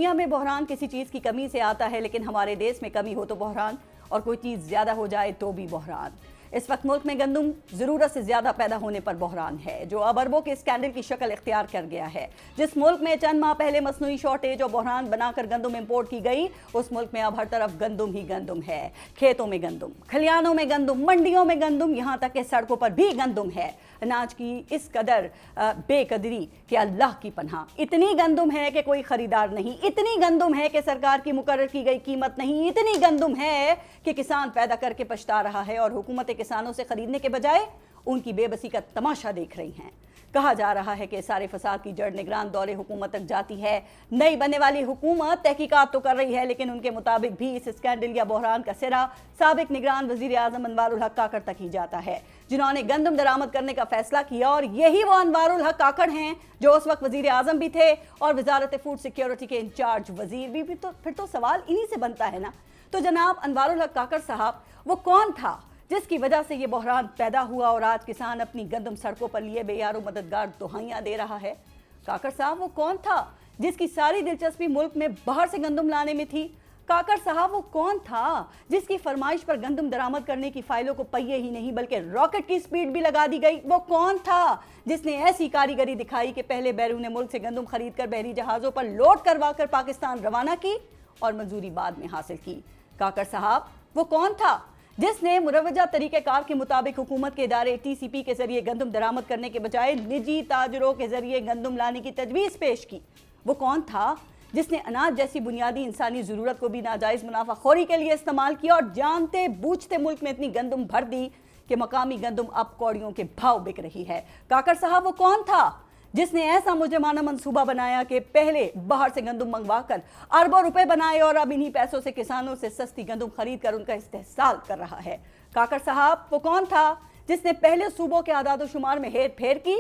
دنیا میں بحران کسی چیز کی کمی سے آتا ہے، لیکن ہمارے دیش میں کمی ہو تو بحران، اور کوئی چیز زیادہ ہو جائے تو بھی بحران۔ اس وقت ملک میں گندم ضرورت سے زیادہ پیدا ہونے پر بحران ہے، جو اب اربوں کے اسکینڈل کی شکل اختیار کر گیا ہے۔ جس ملک میں چند ماہ پہلے مصنوعی شارٹیج اور بحران بنا کر گندم امپورٹ کی گئی، اس ملک میں اب ہر طرف گندم ہی گندم ہے۔ کھیتوں میں گندم، کھلیانوں میں گندم، منڈیوں میں گندم، یہاں تک کہ سڑکوں پر بھی گندم ہے۔ اناج کی اس قدر بے قدری کہ اللہ کی پناہ۔ اتنی گندم ہے کہ کوئی خریدار نہیں، اتنی گندم ہے کہ سرکار کی مقرر کی گئی قیمت نہیں، اتنی گندم ہے کہ کسان پیدا کر کے پچھتا رہا ہے اور حکومت کسانوں سے خریدنے کے بجائے ان کی بے بسی کا تماشا دیکھ رہی ہیں۔ کہا جا رہا ہے کہ سارے فساد کی جڑ نگران دور حکومت تک جاتی ہے۔ نئی بننے والی حکومت تحقیقات تو کر رہی ہے، لیکن ان کے مطابق بھی اس اسکینڈل یا بحران کا سرا سابق نگران وزیر اعظم انوار الحق کاکڑ تک ہی جاتا ہے، جنہوں نے گندم درآمد کرنے کا فیصلہ کیا، اور یہی وہ انوار الحق کاکڑ ہیں جو اس وقت وزیر اعظم بھی تھے اور وزارت فوڈ سیکیورٹی کے انچارج وزیر بھی۔ پھر تو سوال انہی سے بنتا ہے نا۔ تو جناب انوار الحق کاکڑ صاحب وہ کون تھا جس کی وجہ سے یہ بحران پیدا ہوا اور آج کسان اپنی گندم سڑکوں پر لیے بے یار و مددگار دہائیاں دے رہا ہے؟ کاکڑ صاحب وہ کون تھا جس کی ساری دلچسپی ملک میں باہر سے گندم لانے میں تھی؟ کاکڑ صاحب وہ کون تھا جس کی فرمائش پر گندم درآمد کرنے کی فائلوں کو پہیے ہی نہیں بلکہ راکٹ کی سپیڈ بھی لگا دی گئی؟ وہ کون تھا جس نے ایسی کاریگری دکھائی کہ پہلے بیرون ملک سے گندم خرید کر بحری جہازوں پر لوڈ کروا کر پاکستان روانہ کی اور منظوری بعد میں حاصل کی؟ کاکڑ صاحب وہ کون تھا جس نے مروجہ طریقہ کار کے مطابق حکومت کے ادارے ٹی سی پی کے ذریعے گندم درآمد کرنے کے بجائے نجی تاجروں کے ذریعے گندم لانے کی تجویز پیش کی؟ وہ کون تھا جس نے اناج جیسی بنیادی انسانی ضرورت کو بھی ناجائز منافع خوری کے لیے استعمال کیا اور جانتے بوجھتے ملک میں اتنی گندم بھر دی کہ مقامی گندم اب کوڑیوں کے بھاؤ بک رہی ہے؟ کاکڑ صاحب وہ کون تھا جس نے ایسا مجرمانہ منصوبہ بنایا کہ پہلے باہر سے گندم منگوا کر اربوں روپے بنائے اور اب انہی پیسوں سے کسانوں سے سستی گندم خرید کر ان کا استحصال کر رہا ہے؟ کاکڑ صاحب وہ کون تھا جس نے پہلے صوبوں کے اعداد و شمار میں ہیر پھیر کی،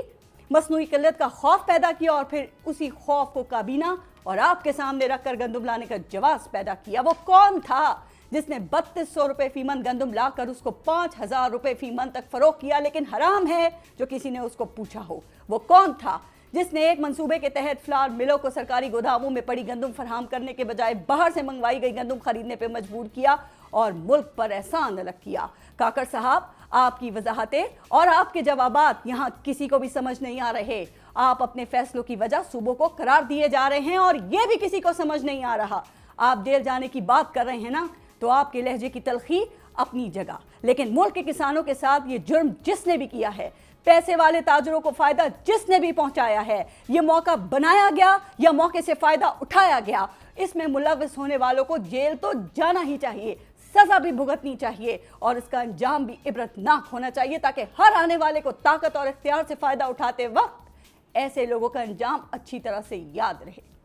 مصنوعی قلت کا خوف پیدا کیا اور پھر اسی خوف کو کابینہ اور آپ کے سامنے رکھ کر گندم لانے کا جواز پیدا کیا؟ وہ کون تھا جس نے 3200 روپے فی من گندم لا کر اس کو 5000 روپے فی من تک فروخت کیا، لیکن حرام ہے جو کسی نے اس کو پوچھا ہو؟ وہ کون تھا جس نے ایک منصوبے کے تحت فلاور ملوں کو سرکاری گوداموں میں پڑی گندم فراہم کرنے کے بجائے باہر سے منگوائی گئی گندم خریدنے پہ مجبور کیا اور ملک پر احسان الگ کیا؟ کاکڑ صاحب آپ کی وضاحتیں اور آپ کے جوابات یہاں کسی کو بھی سمجھ نہیں آ رہے۔ آپ اپنے فیصلوں کی وجہ صوبوں کو قرار دیے جا رہے ہیں اور یہ بھی کسی کو سمجھ نہیں آ رہا۔ آپ جیل جانے کی بات کر رہے ہیں نا، تو آپ کے لہجے کی تلخی اپنی جگہ، لیکن ملک کے کسانوں کے ساتھ یہ جرم جس نے بھی کیا ہے، پیسے والے تاجروں کو فائدہ جس نے بھی پہنچایا ہے، یہ موقع بنایا گیا یا موقع سے فائدہ اٹھایا گیا، اس میں ملوث ہونے والوں کو جیل تو جانا ہی چاہیے، سزا بھی بھگتنی چاہیے اور اس کا انجام بھی عبرتناک ہونا چاہیے، تاکہ ہر آنے والے کو طاقت اور اختیار سے فائدہ اٹھاتے وقت ایسے لوگوں کا انجام اچھی طرح سے یاد رہے۔